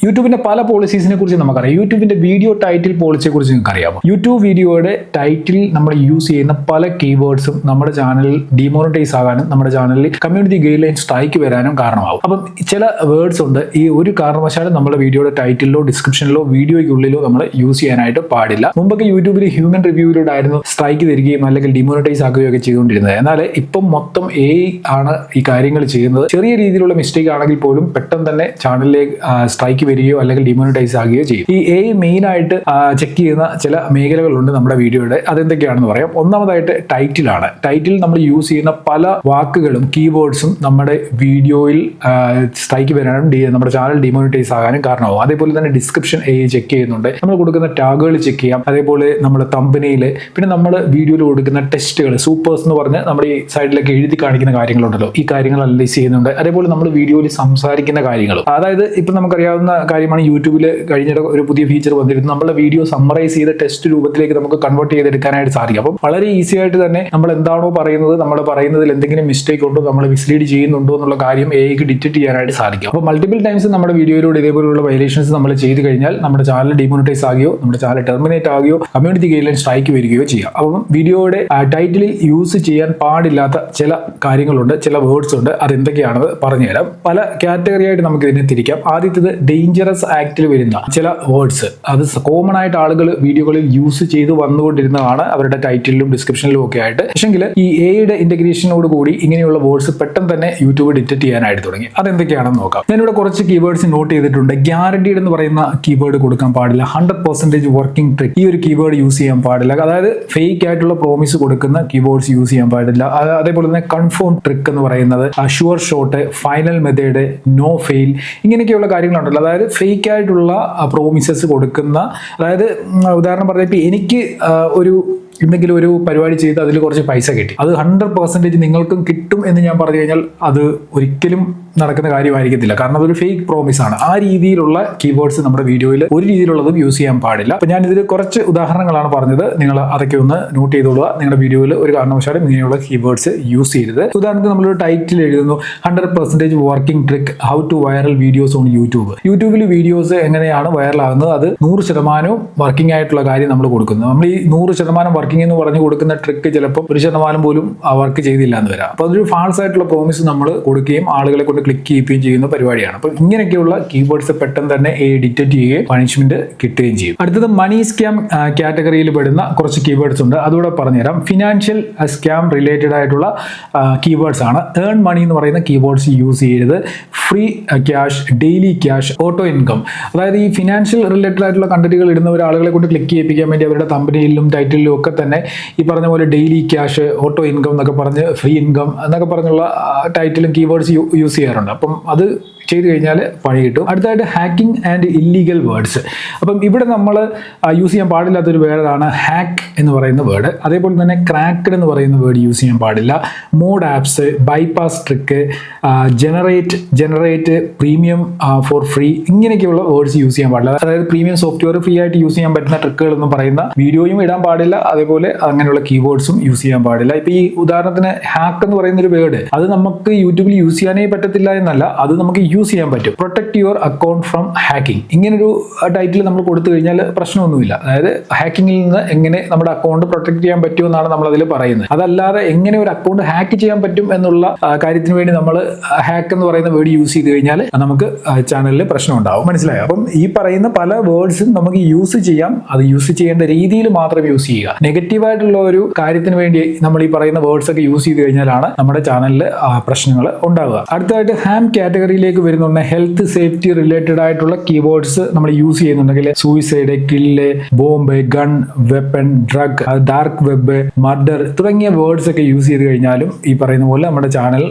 യൂട്യൂബിന്റെ പല പോളിസീസിനെ കുറിച്ച് നമുക്കറിയാം. യൂട്യൂബിന്റെ വീഡിയോ ടൈറ്റിൽ പോളിസിയെ കുറിച്ച് നിങ്ങൾക്ക് അറിയാമോ? യൂട്യൂബ് വീഡിയോയുടെ ടൈറ്റിൽ നമ്മൾ യൂസ് ചെയ്യുന്ന പല കീവേഡ്സും നമ്മുടെ ചാനലിൽ ഡിമോണിറ്റൈസ് ആകാനും നമ്മുടെ ചാനലിൽ കമ്മ്യൂണിറ്റി ഗൈഡ് ലൈൻ സ്ട്രൈക്ക് വരാനും കാരണമാവും. അപ്പം ചില വേർഡ്സ് ഉണ്ട് ഈ ഒരു കാരണവശാലും നമ്മുടെ വീഡിയോയുടെ ടൈറ്റിലോ ഡിസ്ക്രിപ്ഷനിലോ വീഡിയോയ്ക്കുള്ളിലോ നമ്മൾ യൂസ് ചെയ്യാനായിട്ട് പാടില്ല. മുമ്പൊക്കെ യൂട്യൂബിൽ ഹ്യൂമൻ റിവ്യൂയിലൂടെ ആയിരുന്നു സ്ട്രൈക്ക് തരികയും അല്ലെങ്കിൽ ഡിമോണിറ്റൈസ് ആക്കുകയൊക്കെ ചെയ്തുകൊണ്ടിരുന്നത്. എന്നാൽ ഇപ്പം മൊത്തം AI ആണ് ഈ കാര്യങ്ങൾ ചെയ്യുന്നത്. ചെറിയ രീതിയിലുള്ള മിസ്റ്റേക്ക് ആണെങ്കിൽ പോലും പെട്ടെന്ന് തന്നെ ചാനലിലേക്ക് സ്ട്രൈക്ക് വരികയോ അല്ലെങ്കിൽ ഡിമോണിറ്റൈസ് ആകുകയോ ചെയ്യും. ഈ AI മെയിൻ ആയിട്ട് ചെക്ക് ചെയ്യുന്ന ചില മേഖലകളുണ്ട് നമ്മുടെ വീഡിയോയുടെ. അതെന്തൊക്കെയാണെന്ന് പറയാം. ഒന്നാമതായിട്ട് ടൈറ്റിലാണ്. ടൈറ്റിൽ നമ്മൾ യൂസ് ചെയ്യുന്ന പല വാക്കുകളും കീവേഡ്സും നമ്മുടെ വീഡിയോയിൽ സ്ട്രൈക്ക് വരാനും നമ്മുടെ ചാനൽ ഡിമോണിറ്റൈസ് ആകാനും കാരണമാവും. അതേപോലെ തന്നെ ഡിസ്ക്രിപ്ഷൻ AI ചെക്ക് ചെയ്യുന്നുണ്ട്. നമ്മൾ കൊടുക്കുന്ന ടാഗുകൾ ചെക്ക് ചെയ്യാം. അതേപോലെ നമ്മുടെ തമ്പനയിൽ, പിന്നെ നമ്മൾ വീഡിയോയിൽ കൊടുക്കുന്ന ടെസ്റ്റുകൾ, സൂപ്പേഴ്സ് എന്ന് പറഞ്ഞ് നമ്മുടെ ഈ സൈഡിലൊക്കെ എഴുതി കാണിക്കുന്ന കാര്യങ്ങളുണ്ടല്ലോ, ഈ കാര്യങ്ങൾ അനലൈസ് ചെയ്യുന്നുണ്ട്. അതേപോലെ നമ്മൾ വീഡിയോയിൽ സംസാരിക്കുന്ന കാര്യങ്ങളും, അതായത് ഇപ്പം നമുക്കറിയാവുന്ന കാര്യമാണ്, യൂട്യൂബിൽ കഴിഞ്ഞിട്ട് ഒരു പുതിയ ഫീച്ചർ വന്നിരുന്നു. നമ്മുടെ വീഡിയോ സമ്മറൈസ് ചെയ്ത് ടെസ്റ്റ് രൂപത്തിലേക്ക് നമുക്ക് കൺവേർട്ട് ചെയ്തെടുക്കാനായിട്ട് സാധിക്കും. അപ്പം വളരെ ഈസി ആയിട്ട് തന്നെ നമ്മൾ എന്താണോ പറയുന്നത്, നമ്മൾ പറയുന്നതിൽ എന്തെങ്കിലും മിസ്റ്റേക്ക് ഉണ്ടോ, നമ്മൾ മിസ്ലീഡ് ചെയ്യുന്നുണ്ടോ എന്നുള്ള കാര്യം AIക്ക് ഡിറ്റക്ട് ചെയ്യാനായിട്ട് സാധിക്കും. അപ്പോൾ മൾട്ടിപ്പിൾ ടൈംസ് നമ്മുടെ വീഡിയോയിലൂടെ ഇതേപോലുള്ള വയലേഷൻസ് നമ്മൾ ചെയ്ത് കഴിഞ്ഞാൽ നമ്മുടെ ചാനൽ ഡിമോണിറ്റൈസ് ആകുകയോ നമ്മുടെ ചാനൽ ടെർമിനേറ്റ് ആകുകയോ കമ്മ്യൂണിറ്റി ഗൈഡ് ലൈൻ സ്ട്രൈക്ക് വരികയോ ചെയ്യാം. അപ്പം വീഡിയോയുടെ ടൈറ്റിലിൽ യൂസ് ചെയ്യാൻ പാടില്ലാത്ത ചില കാര്യങ്ങളുണ്ട്, ചില വേർഡ്സ് ഉണ്ട്. അതെന്തൊക്കെയാണെന്ന് പറഞ്ഞുതരാം. പല കാറ്റഗറി ആയിട്ട് നമുക്ക് ഇതിനെ തിരിക്കാം. ആദ്യത്തേത് ഡേഞ്ചറസ് ആക്ടിൽ വരുന്ന ചില വേർഡ്സ്. അത് കോമൺ ആയിട്ട് ആളുകൾ വീഡിയോകളിൽ യൂസ് ചെയ്ത് വന്നുകൊണ്ടിരുന്നതാണ് അവരുടെ ടൈറ്റിലും ഡിസ്ക്രിപ്ഷനിലും ഒക്കെ ആയിട്ട്. പക്ഷെങ്കിൽ ഈ AIയുടെ ഇന്റഗ്രേഷനോട് കൂടി ഇങ്ങനെയുള്ള വേർഡ്സ് പെട്ടെന്ന് തന്നെ യൂട്യൂബ് ഡിറ്റക്ട് ചെയ്യാനായിട്ട് തുടങ്ങി. അതെന്തൊക്കെയാണെന്ന് നോക്കാം. ഞാനിവിടെ കുറച്ച് കീവേഡ്സ് നോട്ട് ചെയ്തിട്ടുണ്ട്. ഗ്യാരണ്ടീഡ് എന്ന് പറയുന്ന കീവേഡ് കൊടുക്കാൻ പാടില്ല. 100% വർക്കിംഗ് ട്രിക്ക്, ഈ ഒരു കീവേഡ് യൂസ് ചെയ്യാൻ പാടില്ല. അതായത് ഫേക്ക് ആയിട്ടുള്ള പ്രോമിസ് കൊടുക്കുന്ന കീവേഡ്സ് യൂസ് ചെയ്യാൻ പാടില്ല. അതേപോലെ തന്നെ കൺഫേം ട്രിക്ക് എന്ന് പറയുന്നത്, sure shot, final method, no fail, ഇങ്ങനെയൊക്കെയുള്ള കാര്യങ്ങളുണ്ടല്ലോ. അതായത് ഫേക്ക് ആയിട്ടുള്ള പ്രോമിസസ് കൊടുക്കുന്ന, അതായത് ഉദാഹരണം പറഞ്ഞാൽ ഇപ്പം എനിക്ക് എന്തെങ്കിലും ഒരു പരിപാടി ചെയ്ത് അതിൽ കുറച്ച് പൈസ കിട്ടി, അത് 100% നിങ്ങൾക്കും കിട്ടും എന്ന് ഞാൻ പറഞ്ഞു കഴിഞ്ഞാൽ അത് ഒരിക്കലും നടക്കുന്ന കാര്യമായിരിക്കത്തില്ല. കാരണം അതൊരു ഫേക്ക് പ്രോമിസ് ആണ്. ആ രീതിയിലുള്ള കീവേഡ്സ് നമ്മുടെ വീഡിയോയിൽ ഒരു രീതിയിലുള്ളതും യൂസ് ചെയ്യാൻ പാടില്ല. അപ്പൊ ഞാൻ ഇതിൽ കുറച്ച് ഉദാഹരണങ്ങളാണ് പറഞ്ഞത്. നിങ്ങൾ അതൊക്കെ ഒന്ന് നോട്ട് ചെയ്തോളുക. നിങ്ങളുടെ വീഡിയോയിൽ ഒരു കാരണവശാലും ഇങ്ങനെയുള്ള കീവേഡ്സ് യൂസ് ചെയ്യരുത്. ഉദാഹരണത്തിന് നമ്മളൊരു ടൈറ്റിൽ എഴുതുന്നു 100% working trick, how to viral videos on YouTube. യൂട്യൂബിൽ വീഡിയോസ് എങ്ങനെയാണ് വൈറലാകുന്നത്, അത് 100% വർക്കിംഗ് ആയിട്ടുള്ള കാര്യം നമ്മൾ കൊടുക്കുന്നു. നമ്മൾ ഈ 100% വർക്കിംഗ് എന്ന് പറഞ്ഞു കൊടുക്കുന്ന ട്രിക്ക് ചിലപ്പോൾ 1% പോലും വർക്ക് ചെയ്തില്ല എന്ന് വരാം. അപ്പോൾ അതൊരു ഫാൾസ് ആയിട്ടുള്ള പ്രോമിസ് നമ്മൾ കൊടുക്കുകയും ആളുകളെ കൊണ്ട് ക്ലിക്ക് ചെയ്യുകയും ചെയ്യുന്ന പരിപാടിയാണ്. അപ്പോൾ ഇങ്ങനെയൊക്കെയുള്ള കീവേഡ്സ് പെട്ടെന്ന് തന്നെ ഡിറ്റക്ട് ചെയ്യുകയും പണിഷ്മെന്റ് കിട്ടുകയും ചെയ്യും. അടുത്തത് മണി സ്കാം കാറ്റഗറിയിൽ പെടുന്ന കുറച്ച് കീവേഡ്സ് ഉണ്ട്. അതുകൂടെ പറഞ്ഞുതരാം. ഫിനാൻഷ്യൽ സ്കാം റിലേറ്റഡ് ആയിട്ടുള്ള കീവേഡ്സ് ആണ്. ഏൺ മണി എന്ന് പറയുന്ന കീവേഡ്സ് യൂസ് ചെയ്യരുത്. Free cash, daily cash, auto income, അതായത് ഈ ഫിനാൻഷ്യൽ റിലേറ്റഡ് ആയിട്ടുള്ള കണ്ടന്റുകൾ ഇടുന്നവർ ആളുകളെ കൊണ്ട് ക്ലിക്ക് ചെയ്യിപ്പിക്കാൻ വേണ്ടി അവരുടെ തമ്പനയിലും ടൈറ്റിലും ഒക്കെ തന്നെ ഈ പറഞ്ഞ പോലെ ഡെയിലി ക്യാഷ്, ഓട്ടോ ഇൻകം എന്നൊക്കെ പറഞ്ഞ്, ഫ്രീ ഇൻകം എന്നൊക്കെ പറഞ്ഞുള്ള ടൈറ്റിലും കീവേഡ്സ് യൂസ് ചെയ്യാറുണ്ട്. അപ്പം അത് ചെയ്ത് കഴിഞ്ഞാൽ പണി കിട്ടും. അടുത്തായിട്ട് ഹാക്കിംഗ് ആൻഡ് ഇല്ലീഗൽ വേർഡ്സ്. അപ്പം ഇവിടെ നമ്മൾ യൂസ് ചെയ്യാൻ പാടില്ലാത്തൊരു വേർഡാണ് ഹാക്ക് എന്ന് പറയുന്ന വേർഡ്. അതേപോലെ തന്നെ ക്രാക്ക്ഡ് എന്ന് പറയുന്ന വേർഡ് യൂസ് ചെയ്യാൻ പാടില്ല. Mod apps, bypass trick, generate premium for free, ഇങ്ങനെയൊക്കെയുള്ള വേർഡ്സ് യൂസ് ചെയ്യാൻ പാടില്ല. അതായത് പ്രീമിയം സോഫ്റ്റ്വെയർ ഫ്രീ ആയിട്ട് യൂസ് ചെയ്യാൻ പറ്റുന്ന ട്രിക്കുകൾ എന്ന് പറയുന്ന വീഡിയോയും ഇടാൻ പാടില്ല. അതേപോലെ അങ്ങനെയുള്ള കീവേഡ്സും യൂസ് ചെയ്യാൻ പാടില്ല. ഇപ്പൊ ഈ ഉദാഹരണത്തിന് ഹാക്ക് എന്ന് പറയുന്ന ഒരു വേർഡ്, അത് നമുക്ക് യൂട്യൂബിൽ യൂസ് ചെയ്യാനേ പറ്റത്തില്ല എന്നല്ല, അത് നമുക്ക് യൂസ് ചെയ്യാൻ പറ്റും. Protect your account from hacking, ഇങ്ങനൊരു ടൈറ്റിൽ നമ്മൾ കൊടുത്തു കഴിഞ്ഞാൽ പ്രശ്നമൊന്നുമില്ല. അതായത് ഹാക്കിങ്ങിൽ നിന്ന് എങ്ങനെ നമ്മുടെ അക്കൗണ്ട് പ്രൊട്ടക്ട് ചെയ്യാൻ പറ്റുമെന്നാണ് നമ്മൾ അതിൽ പറയുന്നത്. അതല്ലാതെ എങ്ങനെ ഒരു അക്കൗണ്ട് ഹാക്ക് ചെയ്യാൻ പറ്റും എന്നുള്ള കാര്യത്തിന് വേണ്ടി നമ്മൾ ഹാക്ക് എന്ന് പറയുന്ന വേർഡ് യൂസ് ചെയ്ത് കഴിഞ്ഞാൽ നമുക്ക് ചാനലിൽ പ്രശ്നം ഉണ്ടാവും. മനസ്സിലായോ? അപ്പം ഈ പറയുന്ന പല വേർഡ്സും നമുക്ക് യൂസ് ചെയ്യാം. അത് യൂസ് ചെയ്യേണ്ട രീതിയിൽ മാത്രം യൂസ് ചെയ്യുക. നെഗറ്റീവായിട്ടുള്ള ഒരു കാര്യത്തിന് വേണ്ടി നമ്മൾ ഈ പറയുന്ന വേർഡ്സ് ഒക്കെ യൂസ് ചെയ്ത് കഴിഞ്ഞാലാണ് നമ്മുടെ ചാനലിൽ പ്രശ്നങ്ങൾ ഉണ്ടാവുക. അടുത്തതായിട്ട് ഹാം കാറ്റഗറിയിലേക്ക് വരുന്നുണ്ട്. ഹെൽത്ത് സേഫ്റ്റി റിലേറ്റഡ് ആയിട്ടുള്ള കീവേഡ്സ് നമ്മൾ യൂസ് ചെയ്യുന്നുണ്ടെങ്കിൽ suicide, kill, bomb, gun, weapon, drug, dark web, murder തുടങ്ങിയ വേർഡ്സ് ഒക്കെ യൂസ് ചെയ്ത് കഴിഞ്ഞാലും ഈ പറയുന്ന പോലെ നമ്മുടെ ചാനൽ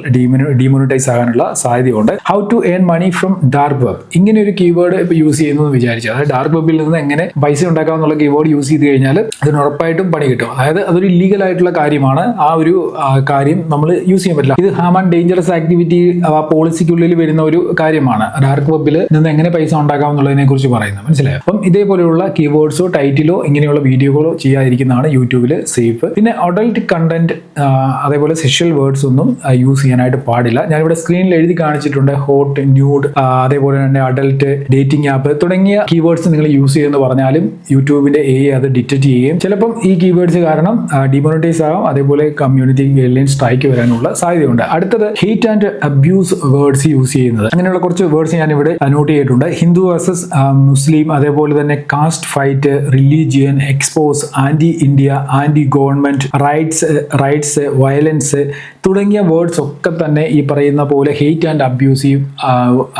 ഡിമോണിറ്റൈസ് ആകാനുള്ള സാധ്യതയുണ്ട്. How to earn money from dark web, ഇങ്ങനെ ഒരു കീവേഡ് ഇപ്പൊ യൂസ് ചെയ്യുന്നു എന്ന് വിചാരിച്ചു. അതായത് ഡാർക്ക് വെബിൽ നിന്ന് എങ്ങനെ പൈസ ഉണ്ടാക്കാമെന്നുള്ള കീവേഡ് യൂസ് ചെയ്ത് കഴിഞ്ഞാൽ അതിന് ഉറപ്പായിട്ടും പണി കിട്ടും. അതായത് അതൊരു ഇല്ലീഗൽ ആയിട്ടുള്ള കാര്യമാണ്. ആ ഒരു കാര്യം നമ്മൾ യൂസ് ചെയ്യാൻ പറ്റില്ല. ഇത് ഹാം ആൻഡ് ഡേഞ്ചറസ് ആക്ടിവിറ്റി പോളിസിക്കുള്ളിൽ വരുന്ന ഒരു കാര്യമാണ് ഡാർക്ക് വെബിൽ നിന്ന് എങ്ങനെ പൈസ ഉണ്ടാക്കാം എന്നുള്ളതിനെ കുറിച്ച് പറയുന്നത്, മനസ്സിലായോ? അപ്പം ഇതേപോലെയുള്ള കീവേഡ്സോ ടൈറ്റിലോ ഇങ്ങനെയുള്ള വീഡിയോകളോ ചെയ്യാതിരിക്കുന്നതാണ് യൂട്യൂബിൽ സേഫ്. പിന്നെ അഡൾട്ട് കണ്ടന്റ് അതേപോലെ സെക്ഷൽ വേർഡ്സ് ഒന്നും യൂസ് ചെയ്യാനായിട്ട് പാടില്ല. ഞാനിവിടെ സ്ക്രീനിൽ എഴുതി കാണിച്ചിട്ടുണ്ട് ഹോട്ട്, ന്യൂഡ്, അതേപോലെ തന്നെ അഡൾട്ട്, ഡേറ്റിംഗ് ആപ്പ് തുടങ്ങിയ കീവേഡ്സ് നിങ്ങൾ യൂസ് ചെയ്യുമെന്ന് പറഞ്ഞാലും യൂട്യൂബിന്റെ AI അത് ഡിറ്റക്ട് ചെയ്യുകയും ചിലപ്പം ഈ കീവേഡ്സ് കാരണം ഡിമോണിറ്റൈസ് ആകാം, അതേപോലെ കമ്മ്യൂണിറ്റി ഗൈഡ്ലൈൻ സ്ട്രൈക്ക് വരാനുള്ള സാധ്യതയുണ്ട്. അടുത്തത് hate and abuse words use ചെയ്യുന്നത്. അങ്ങനെയുള്ള കുറച്ച് വേർഡ്സ് ഞാൻ ഇവിടെ നോട്ട് ചെയ്തിട്ടുണ്ട്. ഹിന്ദു വേഴ്സസ് മുസ്ലിം, അതേപോലെ തന്നെ caste fight, religion, expose, anti India, anti government, rights, violence തുടങ്ങിയ വേർഡ്സ് ഒക്കെ തന്നെ ഈ പറയുന്ന പോലെ ഹേറ്റ് ആൻഡ് അബ്യൂസീവ്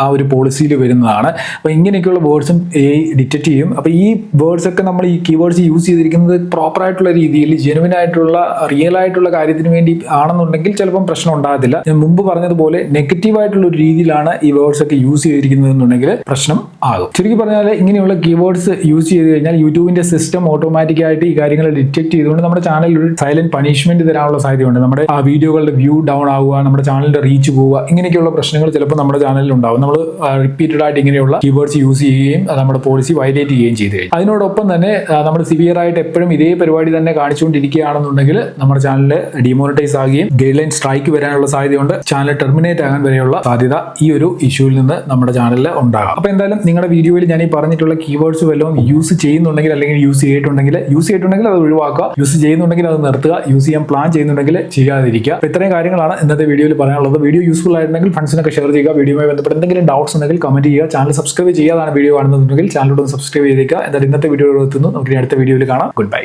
ആ ഒരു പോളിസിയിൽ വരുന്നതാണ്. അപ്പോൾ ഇങ്ങനെയൊക്കെയുള്ള വേർഡ്സും AI ഡിറ്റക്ട് ചെയ്യും. അപ്പോൾ ഈ വേർഡ്സ് ഒക്കെ നമ്മൾ ഈ കീവേഡ്സ് യൂസ് ചെയ്തിരിക്കുന്നത് പ്രോപ്പർ ആയിട്ടുള്ള രീതിയിൽ ജെനുവിൻ ആയിട്ടുള്ള റിയൽ ആയിട്ടുള്ള കാര്യത്തിന് വേണ്ടി ആണെന്നുണ്ടെങ്കിൽ ചിലപ്പം പ്രശ്നം ഉണ്ടാകത്തില്ല. ഞാൻ മുമ്പ് പറഞ്ഞതുപോലെ നെഗറ്റീവ് ആയിട്ടുള്ള ഒരു രീതിയിലാണ് ഈ വേർഡ്സ് ഒക്കെ യൂസ് ചെയ്തിരിക്കുന്നത് എന്നുണ്ടെങ്കിൽ പ്രശ്നം ആകും. ചുരുക്കി പറഞ്ഞാൽ ഇങ്ങനെയുള്ള കീവേഡ്സ് യൂസ് ചെയ്ത് കഴിഞ്ഞാൽ യൂട്യൂബിന്റെ സിസ്റ്റം ഓട്ടോമാറ്റിക്കായിട്ട് ഈ കാര്യങ്ങൾ ഡിറ്റക്ട് ചെയ്തുകൊണ്ട് നമ്മുടെ ചാനലിൽ ഒരു സൈലന്റ് പണിഷ്മെന്റ് തരാനുള്ള സാധ്യതയുണ്ട്. നമ്മുടെ ആ വീഡിയോകളുടെ വ്യൂ ഡൗൺ ആവുക, നമ്മുടെ ചാനലിന്റെ റീച്ച് പോവുക, ഇങ്ങനെയൊക്കെയുള്ള പ്രശ്നങ്ങൾ ചിലപ്പോൾ നമ്മുടെ ചാനലിൽ ഉണ്ടാവും. നമ്മൾ റിപ്പീറ്റഡ് ആയിട്ട് ഇങ്ങനെയുള്ള കീവേഡ്സ് യൂസ് ചെയ്യുകയും നമ്മുടെ പോളിസി വയലേറ്റ് ചെയ്യുകയും ചെയ്തു കഴിഞ്ഞു. അതിനോടൊപ്പം തന്നെ നമ്മൾ സിവിയർ ആയിട്ട് എപ്പോഴും ഇതേ പരിപാടി തന്നെ കാണിച്ചുകൊണ്ടിരിക്കുകയാണെന്നുണ്ടെങ്കിൽ നമ്മുടെ ചാനൽ ഡിമോണിറ്റൈസ് ആകുകയും ഗൈഡ് ലൈൻ സ്ട്രൈക്ക് വരാനുള്ള സാധ്യതയുണ്ട്. ചാനൽ ടെർമിനേറ്റ് ആകാൻ വരെയുള്ള സാധ്യത ഈ ഒരു ഇഷ്യൂവിൽ നിന്ന് നമ്മുടെ ചാനലിൽ ഉണ്ടാകാം. അപ്പോൾ എന്തായാലും നിങ്ങളുടെ വീഡിയോയിൽ ഞാൻ ഈ പറഞ്ഞിട്ടുള്ള കീവേഡ്സ് വല്ലതും യൂസ് ചെയ്യുന്നുണ്ടെങ്കിൽ അല്ലെങ്കിൽ യൂസ് ചെയ്തിട്ടുണ്ടെങ്കിൽ അത് ഒഴിവാക്കുക. യൂസ് ചെയ്യുന്നുണ്ടെങ്കിൽ അത് നിർത്തുക. യൂസ് ചെയ്യാൻ പ്ലാൻ ചെയ്യുന്നുണ്ടെങ്കിൽ ചെയ്യാതിരിക്കുക. അപ്പോൾ ഇത്രയും കാര്യങ്ങളാണ് ഇന്നത്തെ വീഡിയോയിൽ പറയാനുള്ളത്. വീഡിയോ യൂസ്ഫുൾ ആയിട്ടുണ്ടെങ്കിൽ ഫ്രണ്ട്സിനൊക്കെ ഷെയർ ചെയ്യുക. വീഡിയോയുമായി ബന്ധപ്പെട്ട് എന്തെങ്കിലും ഡൗട്ട്സ് ഉണ്ടെങ്കിൽ കമന്റ് ചെയ്യുക. ചാനൽ സബ്സ്ക്രൈബ് ചെയ്യാതാണ് വീഡിയോ കാണുന്നുണ്ടെങ്കിൽ ചാനലോട് സബ്സ്ക്രൈബ് ചെയ്തേക്കുക. എന്തായാലും ഇന്നത്തെ വീഡിയോ എത്തുന്നു. നമുക്ക് അടുത്ത വീഡിയോയിൽ കാണാം. Good bye.